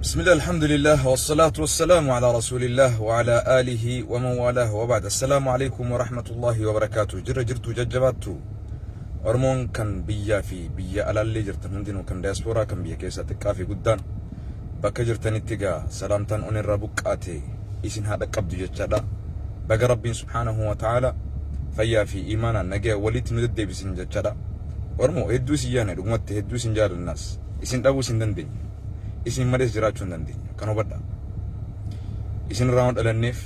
بسم الله الحمد لله والصلاة والسلام على رسول الله وعلى آله ومن والاه وبعد. السلام عليكم ورحمة الله وبركاته. جرتو ججباتو أرمون كان بيا في بيا على اللي جرت هندينو كان دياسبورا كان بيا كيسة تكافي قدان بكا جرتني تيجا سلامتان أون الربك آتي إسن هذا قبض ججدا بقى ربي سبحانه وتعالى فيا في إيمانا نجا وليت ندد بسن ججدا أرمو هدو سيانة رغمت هدو سنجار الناس إسن دابو سندن isin males jiraachuu hin dandeenyu kan hubadha. Isin raawwan dhalanneef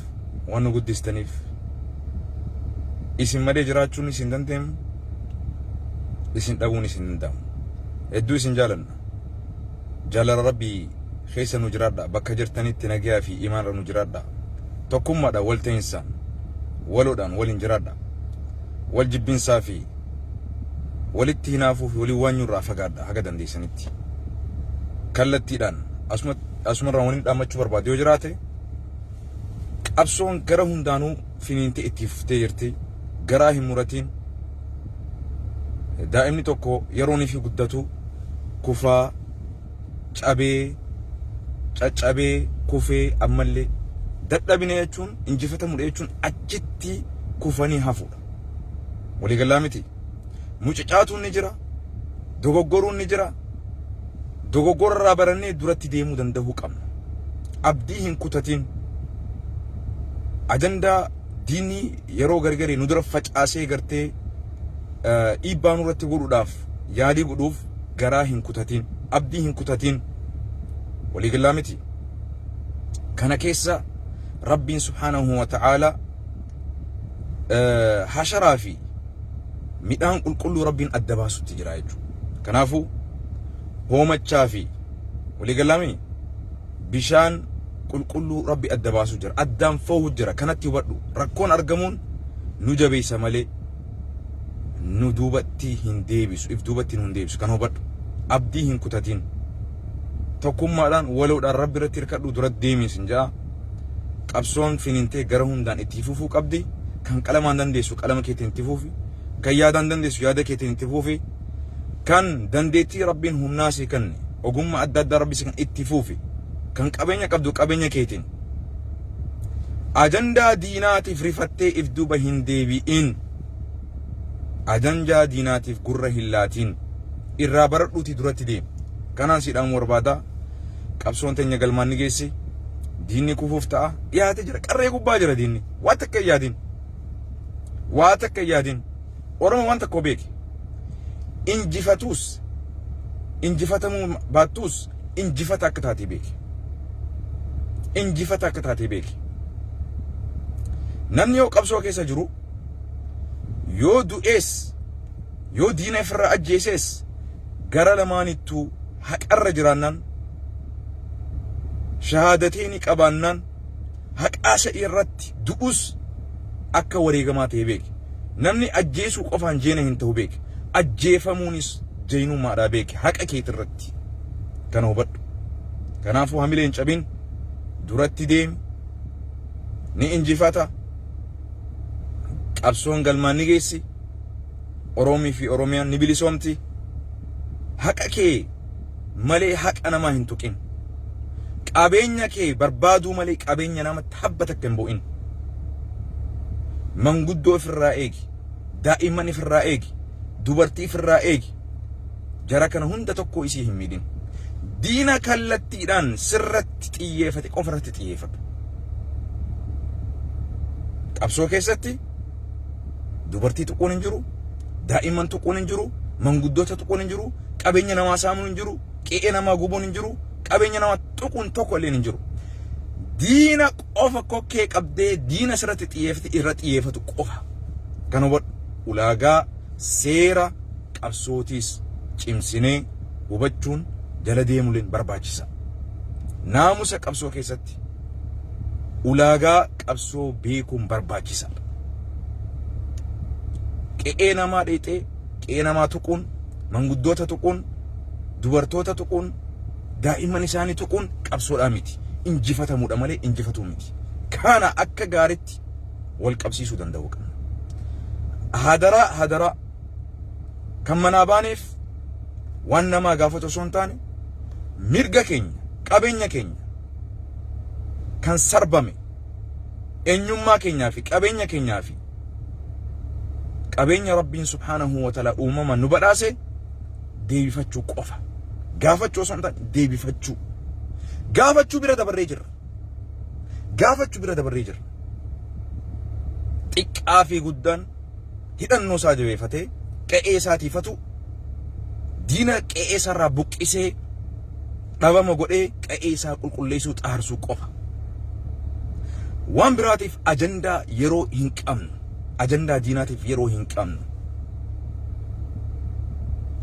waan nu guddistaniif isin malee jiraachuun isin dandeenyu, isin dhabuun isin danda'amu. Hedduu isin jaalanna. Jaalala Rabbii keessa nu jiraadha. Bakka jirtanitti nagaa fi imaana nu jiraadha. Tokkummaadhaan wal ta'insaan waloodhaan waliin jiraadha. Wal jibbinsaa fi walitti hinaafuuf walii waan nurraa fagaadha haga dandeessanitti. kallattiidhaan asuma raawwanii dhaamachuu barbaadu yoo jiraate qabsoon gara hundaanuu finiintee itti fuftee jirti. Garaa hin muratiin daa'imni tokko yeroonii fi guddatu kufaa caccabee kufee ammallee dadhabine jechuun injifatamudha jechuun achitti kufanii hafuudha. Waliigalaa miti. Mucucaatuun ni jira, dogoggoruun ni jira. Dogoggora irraa barannee duratti deemuu danda'uu qabna. Abdii hin kutatin. Ajandaa diinni yeroo gargaree nu dura facaasee gartee dhiibbaa nurratti godhuudhaaf yaadii godhuuf garaa hin kutatin, abdii hin kutatin. Waliigalaa miti. Kana keessa Rabbiin subhaanahu wa ta'ala hasharaa fi midhaan qulqulluu Rabbiin adda baasutti jira jechuudha. Kanaafuu hoomachaa fi waliigalame bishaan qulqulluu Rabbi adda baasu jira, addaan foohu jira. Kanatti hubadhu. Rakkoon argamuun nu jabeessa malee nu duubatti hin deebisu, if duubatti hin deebisu. Kan hubadhu. Abdii hin kutatin. Tokkummaadhaan waloodhaan Rabbi irratti hirkadhu duratti deemisin jaa. Qabsoon finintee gara hundaan itti fufuu qabdi. Kan qalamaan dandeessu qalama keetiin itti fufi, kan yaadaan dandeessu yaada keetiin itti fufi. Kan dandeettii Rabbiin humnaasii kan ogummaa adda addaa Rabbi kan itti fuufi, kan qabeenya qabdu qabeenya keetiin ajandaa diinaatiif rifattee if duuba hin deebi'in. Ajandaa diinaatiif gurra hin laatiin. Irraa baradhuuti duratti deemi. Kanaan siidhaan barbaada. Qabsoon teenya galmaan ni geessi. Diinni kufuuf ta'a. Dhiyaate jira. Qarree gubbaa jira diinni. Waa takka hin yaadin. Waa takka hin yaadin. Oromoo waan takka beeki. Injifatus injifatamuu baattus injifata akka taatee beeki. Injifata akka taatee beeki. Namni yoo qabsoo keessa jiru yoo du'ees yoo diina ofirraa ajjeesees gara lamaanittuu haqarra jiraannaan shahaadateeni qabaannaan haqaasa irratti du'us akka wareegamaa ta'ee beeki. Namni ajjeesuu qofaan jeena hin ta'u beeki. Ajjeefamuunis jeenummaadhaa beeki haqa keetii irratti. Kana hubadhu. Kanaafuu hamilee hin cabin, duratti deemi, ni injifata. Qabsoon galmaan ni geessi. Oromii fi Oromiyaan ni bilisoomti. Haqa kee malee haqa namaa hin tuqin. Qabeenya kee barbaaduu malee qabeenya namatti habba takka hin bu'in. Manguddoo ofirraa eegi, daa'imman ofirraa eegi, dubartii ofirraa eegi. Jara kana hunda tokko isii hin miidhin. Diina kallattiidhaan sirratti xiyyeeffate qofarratti xiyyeeffatu. Qabsoo keessatti dubartii tuquun hin jiru, daa'imman tuquun hin jiru, manguddoota tuquun hin jiru, qabeenya namaa saamuun hin jiru, qe'ee namaa gubuun hin jiru, qabeenya namaa tuquun tokko illee hin jiru. Diina qofa kokkee qabdee diina sirratti xiyyeeffate irra xiyyeeffatu qofa. Kan hubadhu ulaagaa seera qabsootiis cimsinee hubachuun jala deemuun barbaachisa. Naamusa qabsoo keessatti ulaagaa qabsoo beekuun barbaachisa. Qe'ee namaa dheexee qe'ee namaa tuquun, manguddoota tuquun, dubartoota tuquun, daa'imman isaanii tuquun qabsoodhaa miti. Injifatamuudha malee injifatuu miti. Kana akka gaariitti wal qabsiisuu danda'u qabna. Hadaraa kan manaa baaneef waan namaa gaafatu osoo hin taane mirga keenya qabeenya keenya kan sarbame eenyummaa keenyaa fi qabeenya keenyaa fi qabeenya rabbiin subhaanahu wa ta'ala uumamaan nu badhaase deebifachuu qofa. Gaafachuu osoo hin taane deebifachuu. Gaafachuu bira dabarree jirra. Gaafachuu bira dabarree jirra. Xiqqaa fi guddaan hidhannoo isaa jabeeffatee qe'ee isaatiifatu diina qe'ee isaarraa buqqisee dhabama godhee qe'ee isaa qulqulleessuu xaarsuu qofa. Waan biraatiif ajandaa yeroo hin qabnu. Ajandaa diinaatiif yeroo hin qabnu.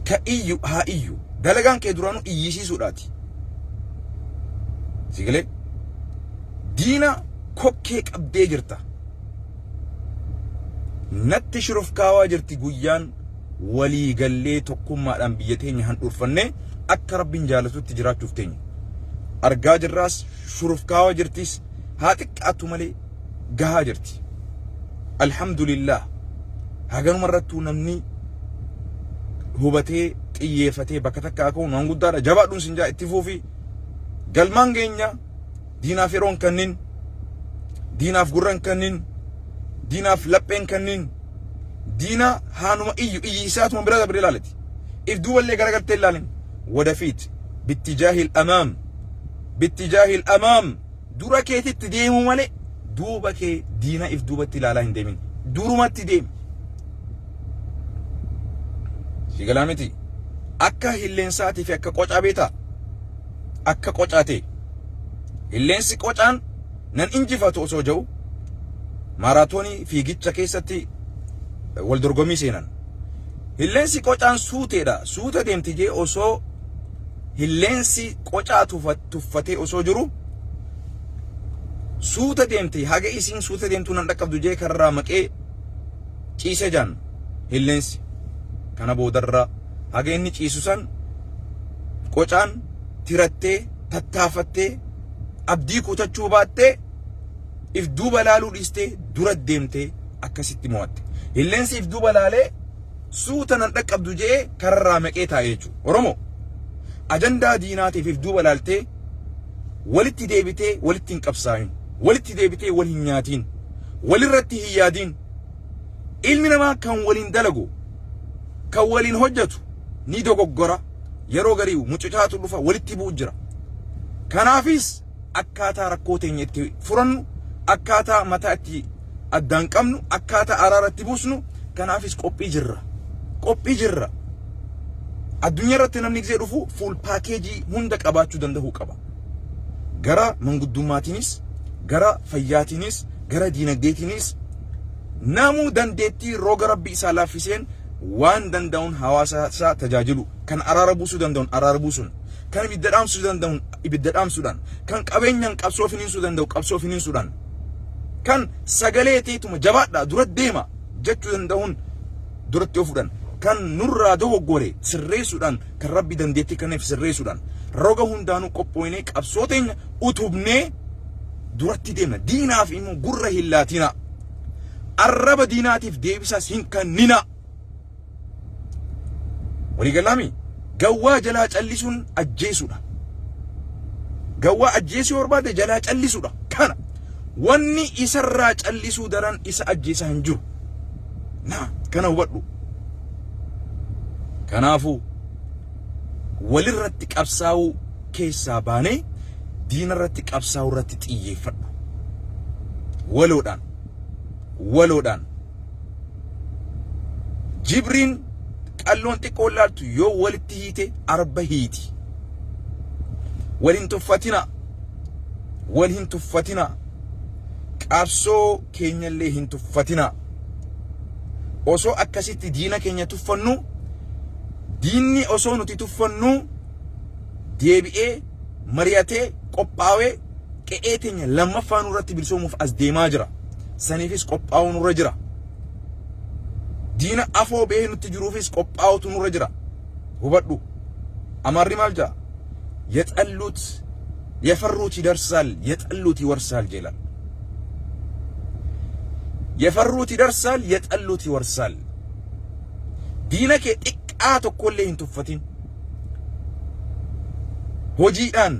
Ka iyyu haa iyyu dalagaan kee duraanuu iyyisiisuudhaati. Sigalee diina kokkee qabdee jirta. Natti shurufkaawaa jirti guyyaan walii gallee tokkummaadhaan biyya teenya handhuurfannee akka rabbiin jaalatutti jiraachuuf teenya. Argaa jirraas shurufkaawaa jirtis haa xiqqaattu malee gahaa jirti. Alhamdulillah haganuma irrattuu namni hubatee xiyyeeffatee bakka takka akka waan guddaadha. Jabaadhuun sinjaa itti fuufi galmaan keenya diinaaf yeroon kannin, diinaaf gurran kannin, diinaaf lapheen kannin, diina haanuma iyyi isaatuma bira dabre ilaalati. If duuballee garagaltee ilaalin wadafiit bittijaahil amaam bittijaahil amaam dura keetitti deemu malee duuba kee diina if duubatti ilaalaa hin deemin. Durumatti deemi. Sigalaa miti. Akka hilleensaatiif akka qocaa beetaa. Akka qocaatee. Hilleensi qocaan nan injifatu osoo jiru maaraatoonii fiigicha keessatti wal dorgommii seenan. Hilleensi qocaan suuteedha. Suuta deemti jee osoo hilleensi qocaa tuffatee osoo jiru suuta deemti. Haga isiin suuta deemtuu nan dhaqqabdu jee karraa maqee ciise jaan hilleensi. Kana boodarraa haga inni ciisu san qocaan tirattee tattaafattee abdii kutachuu baattee if duuba laaluu dhiistee dura deemtee akkasitti mo'atte. Hilleensi if duuba laalee suuta nan dhaqqabdu jee karraa maqee taa'ee jechuudha. Oromoo ajandaa diinaatiif if duuba laaltee walitti deebitee walitti hin qabsaa'in. Walitti deebitee wal hin nyaatiin. Walirratti hin yaadiin. Ilmi namaa kan waliin dalagu kan waliin hojjetu ni dogoggora. Yeroo garii mucucaatu dhufa walitti bu'u jira. Kanaafis akkaataa rakkoo teenya itti furannu, akkaataa mataa itti addaan qabnu, akkaataa araaratti buusnu kanaafis qophii jirra. Qophii jirra. Addunyaa irratti namni gisee dhufu fuul paakeejii hunda qabaachuu danda'uu qaba. Gara manguddummaatiinis, gara fayyaatiinis, gara diinagdeetiinis namuu dandeettii roga rabbi isaa laaffiseen waan danda'uun hawaasa isaa tajaajilu, kan araara buusuu danda'uun araara buusuun, kan ibidda dhaamsuu danda'uun ibidda dhaamsuudhaan, kan qabeenyaan qabsoo finiinsuu danda'u qabsoo finiinsuudhaan, kan sagalee teetuma jabaadhaa dura deema jechuu danda'uun duratti ofuudhaan, kan nurraa dogoggore sirreessuudhaan, kan rabbi dandeettii kenneef sirreessuudhaan, roga hundaanuu qophoonee qabsoo teenya utubnee duratti deemna. Diinaaf immoo gurra hin laatina. Arraba diinaatiif deebisaas hin kennina. Waliigalaami gawwaa jalaa callisuun ajjeesuudha. Gawwaa ajjeesuu barbaade jalaa callisuudha. Kana wanni isarraa callisuu daran isa ajjeesaa hin jiru. Kana hubadhu. Kanaafuu walirratti qabsaa'uu keessaa baanee diinarratti qabsaa'uu irratti xiyyeeffadhu. Waloodhaan Jibriin qalloon xiqqoo laaltu yoo walitti hiite arba hiiti. Wal hin tuffatina. Qabsoo keenyallee hin tuffatina. Osoo akkasitti diina keenya tuffannu, diinni osoo nuti tuffannu deebi'ee mari'atee qophaa'ee qe'ee teenya lammaffaa nurratti bilisoomuuf as deemaa jira. Saniifis qophaa'uu nurra jira. Diina afoo bee nutti jiruufis qophaa'utu nurra jira. Hubadhu. Amarri maal jaa? የፈሩት ይደርሳል የጠሉት ይወርሳል ይላል። የፈሩት ይደርሳል የጠሉት ይወርሳል። ዲነከ xiqqaa tokkollee hin tuffatin. Hojiidhaan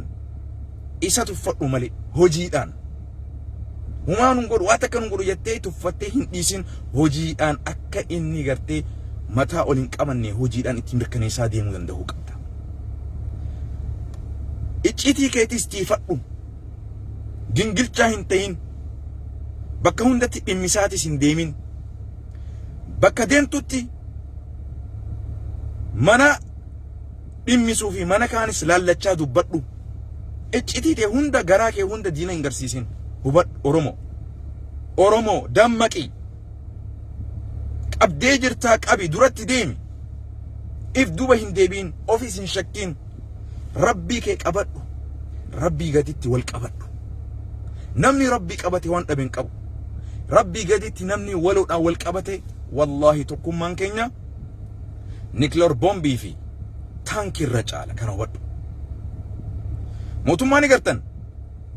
isa tuffadhu malee hojiidhaan humaan godhu waa takka godhu jettee tuffattee hin dhiisin hojiidhaan akka inni gartee mataa ol hin qabanne hojiidhaan itti mirkaneessaa deemuu danda'u qabda. Icciitii keetis tiifadhu gingilchaa hin ta'in bakka hundatti dhimmisaatis hin deemin bakka deemtutti mana dhimmisuu fi mana kaanis laallachaa dubbadhu. Icciitii tee hunda garaa kee hunda diina hin garsiisin. Hubadhu Oromoo dammaqi qabdee jirtaa qabi duratti deemi if duba hin deebiin ofis hin shakkiin rabbii kee qabadhu rabbii gaditti wal qabadhu. Namni rabbii qabate waan dhabe hin qabu. Rabbii gaditti namni waloodhaan wal qabate wallahi tokkummaan keenya nikloor boombii fi taankii irra caala. Kana hubadhu. Mootummaan gartan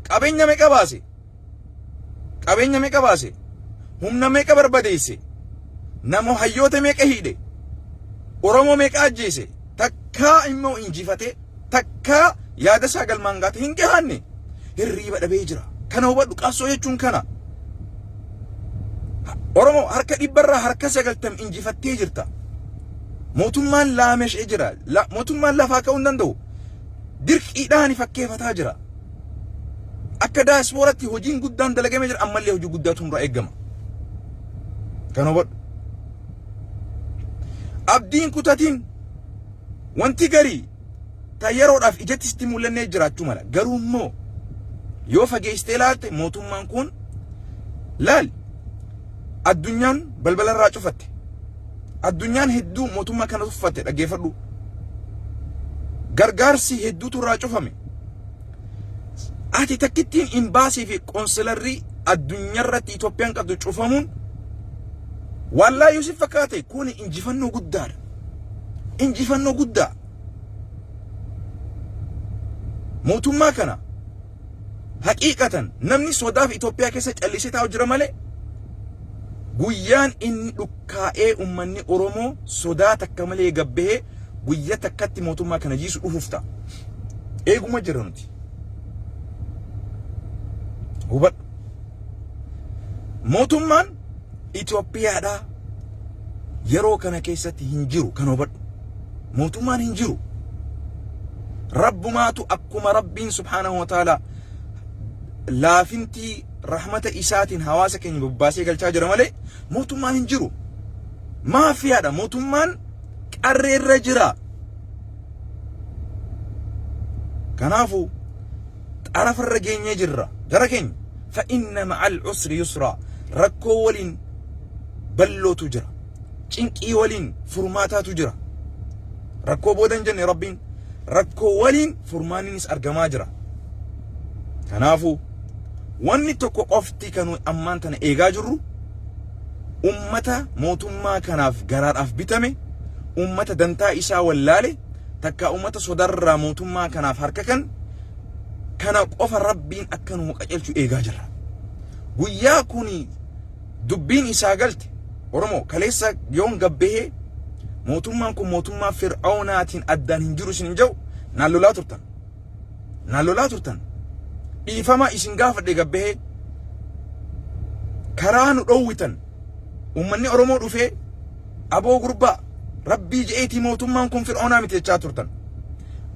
qabeenya meeqa baase? Qabeenya meeqa baase? Humna meeqa barbadeesse? Namo hayyoota meeqa hidhe? Oromoo meeqa ajjeese? Takkaa immoo injifate takkaa yaada isaa galmaan gaate hin gahanne hirriiba dhabee jira. Kana hubadhu. Qabsoo jechuun kana. Oromoo harka 100 harka 90 injifattee jirta. Mootummaan laameshee jira. Mootummaan lafaa ka'uu hin danda'u. Dirqiidhaan fakkeeffataa jira. Akka daasbooratti hojiin guddaan dalagamee jira ammallee hojii guddaatu nurraa eegama. Kana hubadhu. Abdiin kutatiin wanti garii ta yeroodhaaf ijatti sitti mul'annee jiraachuu mala. Garuu immoo yoo fageessitee ilaalte mootummaan kun laal addunyaan balbalarraa cufatte. Addunyaan hedduu mootummaa kana tuffatte dhaggeeffadhu. Gargaarsi hedduutu irraa cufame. Ati takkittiin imbaasii fi konsilarrii addunyaarratti Itoophiyaan qabdu cufamuun wallahi Yusuf fakkaate kun injifannoo guddaadha. Injifannoo guddaa. Mootummaa kana haqiiqatan namni sodaaf Itoophiyaa keessa callisee taa'u jira malee guyyaan inni dhukkaa'ee ummanni Oromoo sodaa takka malee gabbee guyyaa takkatti mootummaa kana jiisu dhufuuf ta'a. Eeguma jira nuti. Hubadhu. Mootummaan Itoophiyaadha yeroo kana keessatti hin jiru. Kan hubadhu. Mootummaan hin jiru. Rabbumaatu akkuma Rabbiin subhaanahu wa ta'ala laafintii rahmata isaatiin hawaasa keenya babbaasee galchaa jira malee mootummaan hin jiru. Maafiyaadha. Mootummaan qarreerra jira. Kanaafu xarafarra geenyee jirra. Gara keenya fa inna ma'al usri yusra. Rakkoo waliin ballootu jira. Cinqii waliin furmaataatu jira. Rakkoo boodan jenne Rabbiin rakkoo waliin furmaannis argamaa jira. Kanaafu wanni tokko qofti kan ammaan tana eegaa jirru ummata mootummaa kanaaf garaadhaaf bitame ummata dantaa isaa wallaale takka ummata sodarraa mootummaa kanaaf harka kana qofa Rabbiin akka nu qajeelchu eegaa jirra. Guyyaa kuni dubbiin isaa galte Oromoo kaleessa yoon gabbee mootummaan kun mootummaa Fir'aunaatiin addaan hin jiru isin jedhu naan lolaa turtan. Dhiifama isin gaafadhe gabbee karaa nu dhowwitan ummanni Oromoo dhufee aboo gurbaa Rabbii je'eetii mootummaan kun Fir'aunaa miti jechaa turtan.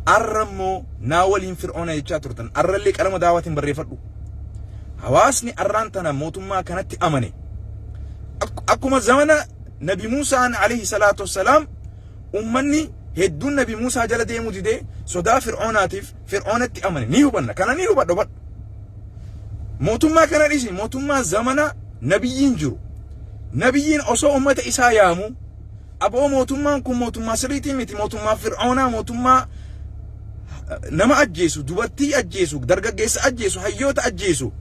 Arrammoo naa waliin Fir'auna jechaa turtan. Arrallee qalama daawwatiin barreeffadhu. Hawaasni arraan tana mootummaa kanatti amane. Akkuma zamana Nabi Muusaan alayhi salaatu wassalaam ummanni hedduun Nabi Muusaa jala deemuu didee sodaa Fir'aunaatiif Fir'aunatti amane. Ni hubanna. Kana ni hubadhu. Mootummaa kana dhisi mootummaa zamana nabiyyiin jiru. Nabiyyiin osoo ummata isaa yaamu aboo mootummaan kun mootummaa sirriitii miti mootummaa Fir'aunaa mootummaa nama ajjeesu dubartii ajjeesu dargaggeessa ajjeesu hayyoota ajjeesu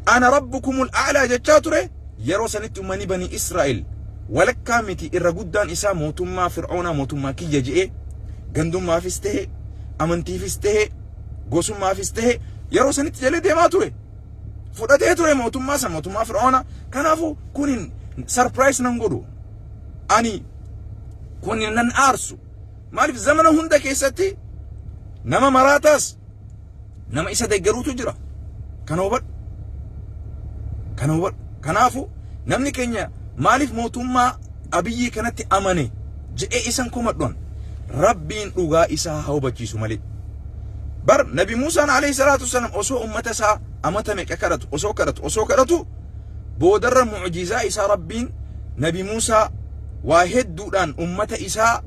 ana rabbukumul a'laa jechaa ture yeroo sanitti ummanni bani Israa'el walakkaa miti irra guddaan isaa mootummaa Fir'aunaa mootummaa kiyya je'ee gandummaafis ta'e amantiifis ta'e gosummaafis ta'e yeroo sanitti jalee deemaa ture fudhatee ture mootummaa san mootummaa Fir'aunaa. Kanaafu kunin surprise nan godhu ani kunin nan aarsu maaliif zamana hunda keessatti nama maraataas nama isa deeggaruutu jira. Kana hubadhu. Kanaafu namni keenya maaliif mootummaa Abiyyi kanatti amane jedhee isan kumadhuun Rabbiin dhugaa isaa haa hubachiisu malee. Bar Nabi Muusaan alayhi salaatu wassalaam osoo ummata isaa amata meeqa kadhatu osoo kadhatu boodarra mu'jizaa isaa Rabbiin Nabi Muusaa waa hedduudhaan ummata isaa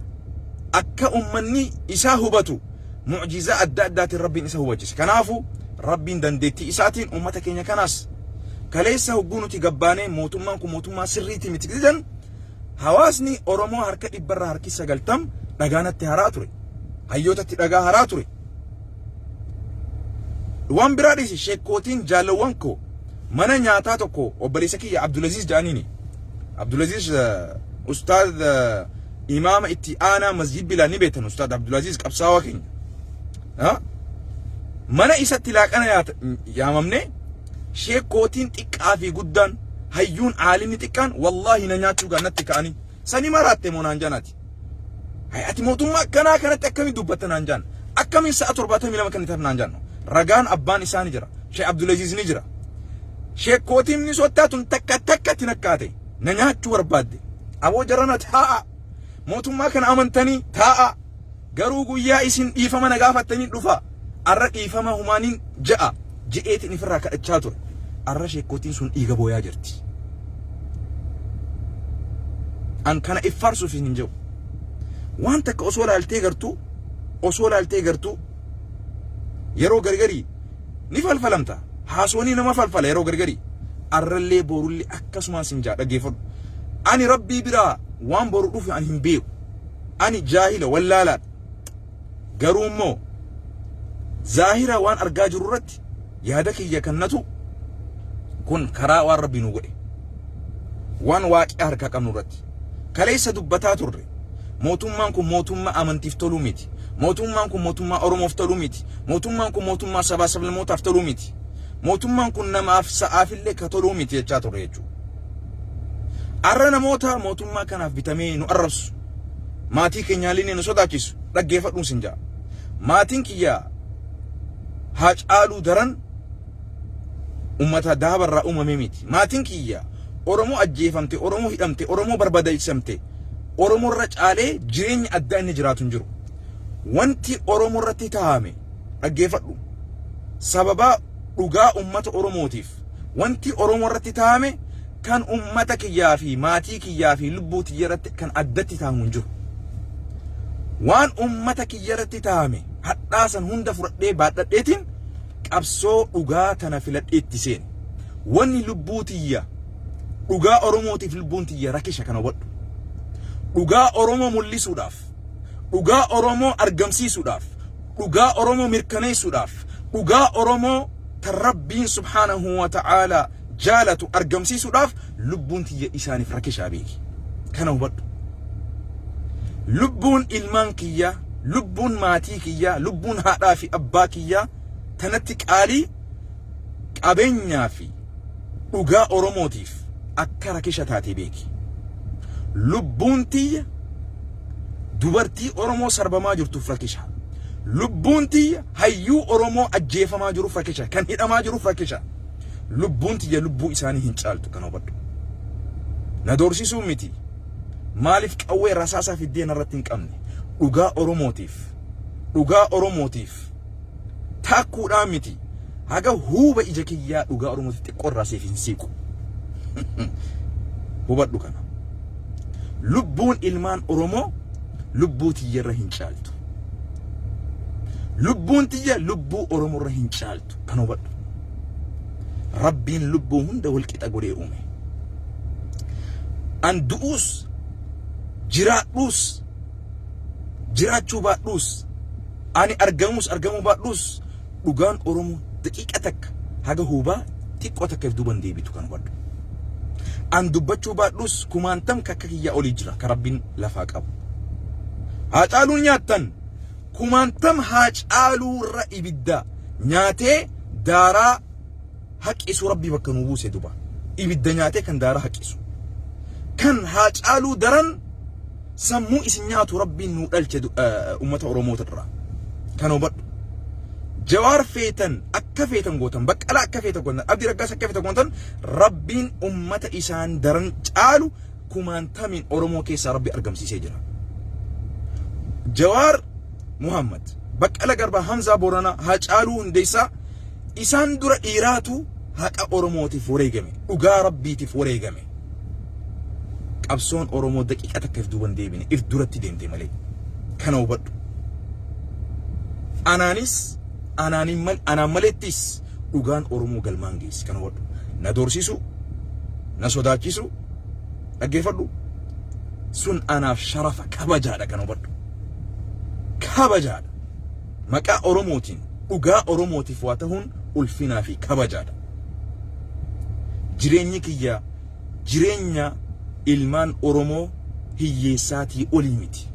akka ummanni isaa hubatu mu'jizaa adda addaatiin Rabbiin isa hubachiise. Kanaafu Rabbiin dandeettii isaatiin ummata keenya kanaas kaleessa hogguu nuti gabbaanee mootummaan kun mootummaa sirriitii miti jedhan hawaasni Oromoo harka 90% dhagaanatti haraa ture. Hayyootatti dhagaa haraa ture. Waan biraadhis sheekootiin jaalawwan koo mana nyaataa tokko obboleessa kiyya Abdulaziz jaaniini. Abdulaziz ustaad imaama itti aanaa masjid bilaa ni beetan ustaad Abdulaziz qabsaawaa keenya. Mana isatti laaqana yaamamne sheekootiin xiqqaa fi guddaan hayyuun aalimni xiqqaan wallahi na nyaachuu gaannatti ka'anii sani maraatte moonaan janaati. Ati mootummaa akkanaa kanatti akkamiin dubbatta naan jaan akkamiin sa'a 72 kan itti naan jaanno ragaan abbaan isaanii jira Sheekh Abdulaziz ni jira. Sheekootiin ni sottaatun takka tinakkaate na nyaachuu barbaadde aboo jarana taa'a mootummaa kana amantanii taa'a garuu guyyaa isin dhiifama na gaafattanii dhufa arra dhiifama humaaniin ja'a je'eetiin ifirraa kadhachaa ture. Arra sheekootiin sun dhiiga booyaa jirti. An kana iffarsuuf hin jiru. Waan takka osoo laaltee gartuu yeroo gargarii ni falfalamta. Haasoonii nama falfala yeroo gargarii arrallee borullee akkasumaan sin jaa dhaggeeffadhu. Ani Rabbii biraa waan boru dhufu ani hin beeku. Ani jaahila wallaalaadha. Garuu immoo zaahira waan argaa jiru irratti yaada kiyya kannatu kun karaa waan Rabbii nu godhe waan waaqii harka qabnu irratti kaleessa dubbataa turre. Mootummaan kun mootummaa amantiif toluu miti. Mootummaan kun mootummaa Oromoof toluu miti. Mootummaan kun mootummaa sabaa sablammootaaf toluu miti. Mootummaan kun namaaf sa'aafillee ka toluu miti jechaa turre jechuudha. Arra namoota mootummaa kanaaf bitamee nu arrabsu maatii keenyaallee nu sodaachisu dhaggeeffadhuun sin jaa. Maatiin kiyyaa haa caaluu daran ummata daabarraa uumame miti. Maatiin kiyyaa Oromoo ajjeefamte, Oromoo hidhamte, Oromoo barbadeessamte. Oromoo irra caalee jireenya adda inni jiraatu hin jiru. Wanti Oromoo irratti taa'ame dhaggeeffadhu. Sababa dhugaa ummata Oromootiif wanti Oromoo irratti taa'ame kan ummata kiyyaa fi maatii kiyyaa fi lubbuu kiyya irratti kan addatti taa'amu hin jiru. Waan ummata kiyya irratti taa'ame hadhaasan hunda fudhadhee baadhadheetiin qabsoo dhugaa tana filadheetti seene. Wanni lubbuu tiyya dhugaa Oromootiif lubbuun tiyya rakkisha kana wadhu. Dhugaa Oromoo mul'isuudhaaf, dhugaa Oromoo argamsiisuudhaaf, dhugaa Oromoo mirkaneessuudhaaf, dhugaa Oromoo tan Rabbiin subhaanahu wa ta'ala jaalatu argamsiisuudhaaf lubbuun tiyya isaaniif rakkishaa beeki. Kana hubadhu. Lubbuun ilmaan kiyyaa, lubbuun maatii kiyyaa, lubbuun haadhaa fi abbaa kiyyaa tanatti qaalii qabeenyaa fi dhugaa Oromootiif akka rakkisha taatee beeki. Lubbuun tiyya dubartii Oromoo sarbamaa jirtuuf rakkisha. Lubbuun tiyya hayyuu Oromoo ajjeefamaa jiruuf rakkisha. Kan hidhamaa jiruuf rakkisha. Lubbuun tiyya lubbuu isaanii hin caaltu kan hubadhu. Na doorsisuu miti. Maaliif qawwee rasaasaa fiddeen irratti hin qabne? Dhugaa Oromootiif taakkuudhaan miti. Haga huuba ija kiyyaa dhugaa Oromootiif xiqqoo irraa seef hin siiqu. Hubadhu kana. Lubbuun ilmaan Oromoo lubbuu tiyya irra hin caaltu. Lubbuun tiyya lubbuu Oromoo irra hin caaltu kan hubadhu. Rabbiin lubbuu hunda walqixa godhee uume. An du'uus jiraadhuus jiraachuu baadhuus ani argamuu baadhuus dhugaan Oromoo daqiiqa takka haga hubaa xiqqoo takkaaf duuban deebitu kan hubadhu. An dubbachuu baadhuus kumaantam kakka kiyya olii jira kan Rabbiin lafaa qabu. Haa caaluun nyaattan kumaantam haa caaluu irra ibidda nyaatee daaraa haqisu Rabbii bakka nuu buuse duba. Ibidda nyaatee kan daaraa haqisu. Kan haa caaluu daran sammuu isin nyaatu Rabbiin nuu dhalche ummata Oromoo irraa. Kan hubadhu. جوار فيتن أكا فيتن قوتن بقلا أكا فيتن قوتن أبدي رقاس أكا فيتن قوتن ربين أمة إسان درن تعالوا كمان تامين أورمو كيسا ربي أرقم سيجرا جوار محمد بقلا قربا همزة بورانا هاجالو هنديسا إسان در إيراتو هاكا أورمو تفوريقمي أغا ربي تفوريقمي أبسون أورمو دقيقة كيف دوبان ديبيني إف دورتي ديم دي مالي كانوا بدو أنا ملتيس أغان أورمو قلمانجيس كانوا بدو ندورسيسو نسوداكيسو أجيفدو سن أنا شرفة كبجادة كانوا بدو كبجادة مكا أورموتين أغا أورموتي فواتهون ألفنا في كبجادة جريني كيا جرينيا ilmaan Oromoo hiyyeessaatii olii miti.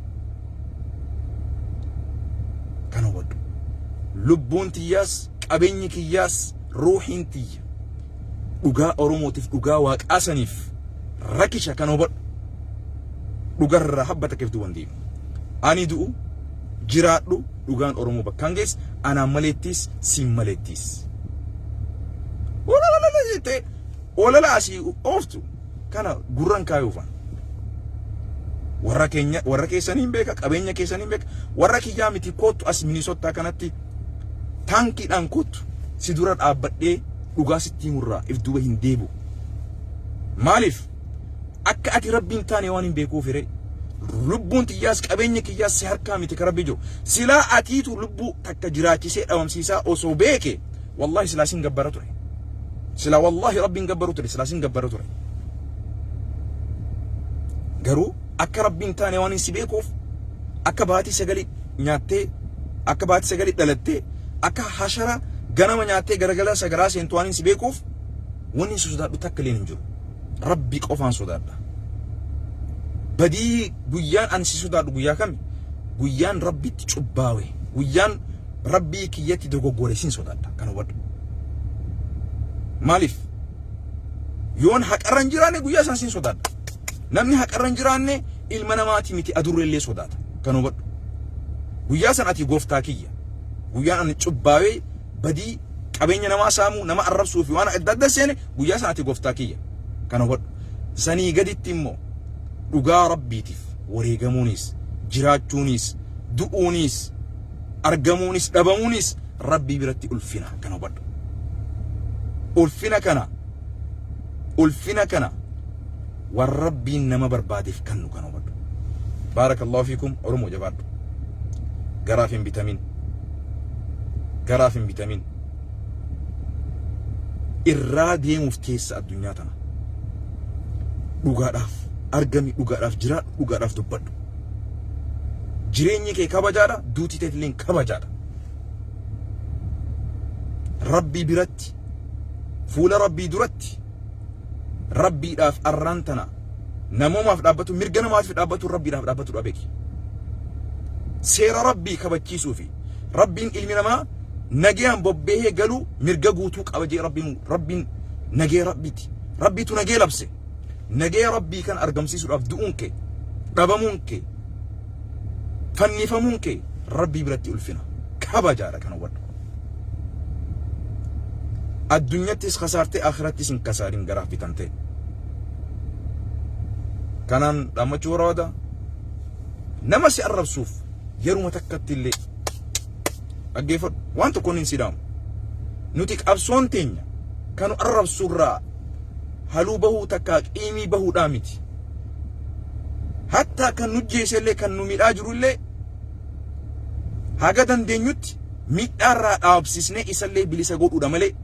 Kana waddu. Lubbuun tiyyaas, qabeenyi kiyyaas, ruuhiin tiyya. Dhugaa Oromootiif dhugaa waaqaasaniif rakisha kana waddu. Dhugarraa habbata keef duwan deemu. Ani du'u jiraadhu dhugaan Oromoo bakkaan geess anaan maleettis siin maleettis. Olala asii ooftu. Kana gurran kaayuufan warra keessaniin beeka qabeenya keessaniin beeka warra kiyyaa miti kootu as Minnesota kanatti taankiidhaan kootu si dura dhaabbadhee dhugaa sitti murraa if duuba hin deebu maaliif akka ati rabbiin taane waan hin beekuuf hiree lubbuun tiyyaas qabeenya kiyyaas si harkaa miti ka rabbi jiru silaa atiitu lubbuu takka jiraachisee dhawamsiisaa osoo beeke wallahi silaa sin gabbara ture silaa wallahi rabbiin gabbaru ture silaa sin gabbara ture garuu akka rabbiin taane waan hin si beekuuf akka baatii sagali nyaattee akka baatii sagali dhalattee akka hashara ganama nyaattee garagala sagaraa seentu waan hin si beekuuf wanni sodaadhu takka leen hin jiru rabbi qofaan sodaadha badii guyyaan ani si sodaadhu guyyaa kami guyyaan rabbitti cubbaawe guyyaan rabbii kiyyatti dogoggore sin sodaadha kana waddu maaliif yoon haqarran jiraanne guyyaa san sin sodaadha namni haqarran jiraanne ilma namaati miti adurreellee sodaata kan hubadhu guyyaa san ati gooftaa kiyya guyyaan ani cubbaawee badii qabeenya namaa saamuu nama arrabsuu fi waan adda adda seene guyyaa san ati gooftaa kiyya kan hubadhu sanii gaditti immoo dhugaa rabbiitiif wareegamuunis jiraachuunis du'uunis argamuunis dhabamuunis rabbii biratti ulfina kan hubadhu ulfina kana والربي إنما بربادف كنو كانوا بدو بارك الله فيكم أرمو جبادو قرافين فيتامين إرادي مفتيس الدنيا تنا لغاراف أرقمي لغاراف جرا لغاراف دبادو جريني كي كبجارة دوتي تتلين كبجارة ربي برتي فول ربي درتي ربي داف أرانتنا نمو ما في دابتو مرجنا ما في دابتو ربي داف دابتو ربيكي سير ربي كبتشي سوفي ربي إلمنا ما نجيان ببيه قالوا مرجع قوتوك أبجي ربي نجي ربي تو نجي لبسه نجي ربي كان أرقم سيسو أفدونك ربمونك فني فمونك ربي برتي ألفنا كبجارة كانوا ود الدنيا تس خسارتي آخرتي سن كسارين غراف بتنتي كانن لما تشورا ودا نمسي الرب سوف يرو متكت اللي أجيفر وان تكون انسدام نوتيك أبسون تينيا كانوا الرب سورا هلو بهو تكاك إيمي بهو دامتي حتى كان نجيس اللي كان نميل أجرو اللي هكذا دينيوت ميتارا أبسيسني إسالي بليسا قول وداملي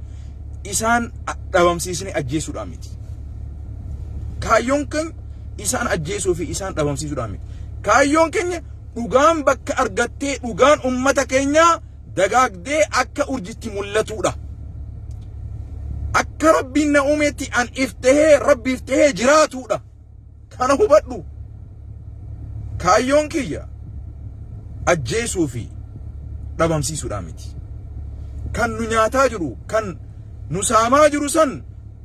إسان أبامسيسني أجيسو دامتي كايون كن إسان أجيسو في إسان أبامسيسو دامتي كايون كن dhugaan bakka argattee dhugaan ummata keenya dagaagdee akka urjitti mul'atuudha akka rabbiin na uumetti an iftahee rabbi iftahee jiraatuudha kana hubadhu kaayyoon kiyya ajjeesuu fi dhabamsiisuudha miti kan nu nyaataa jiru kan nu saamaa jiru san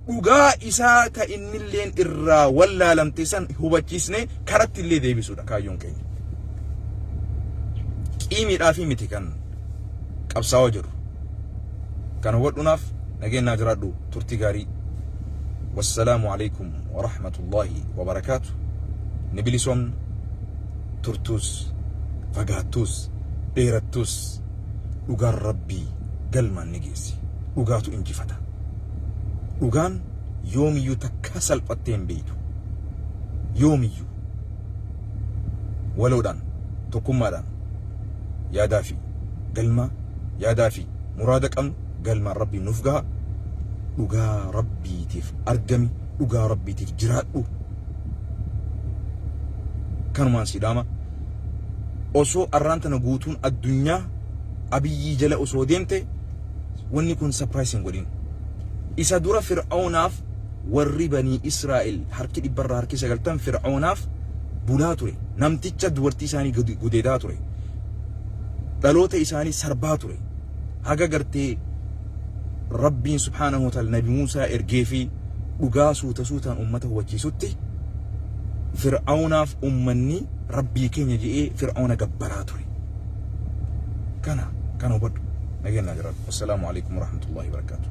dhugaa isaa ta innilleen irraa wallaalamte san hubachiisne karatti illee deebisuudha kaayyoon keenya إيمي رافي متكن قبصاو جرو كان ودناف نجينا جرادو ترتيغاري والسلام عليكم ورحمة الله وبركاته نبيلسون ترتوس فقاتوس ديرتوس dhugaan rabbii galmaan ni geessi dhugaatu injifata dhugaan yoomiyyuu takka salphattee hin beeytu yoomiyyuu waloodhaan tokkummaadhaan yaadaa fi galma yaadaa fi muraada qabnu galmaan rabbii nuuf gaha dhugaa rabbiitiif argami dhugaa rabbiitiif jiraadhu kanumaan sidaama osoo arraantana guutuun addunyaa abiyyi jala osoo deemte wanni kun surprising godhin isa dura fir'aunaaf warri banii Israa'el harki dhibbarraa harki 90 fir'aunaaf bulaa ture namticha dubartii isaanii gudeedaa ture dhaloota isaanii sarbaa ture haga gartee rabbiin subhaanahu wa ta'ala nabi Muusaa ergee fi dhugaa suutaan ummata hubachiisutti fir'aunaaf ummanni rabbii keenya jedhee fir'auna gabbaraa ture كان وبدو نجينا جراد والسلام عليكم ورحمة الله وبركاته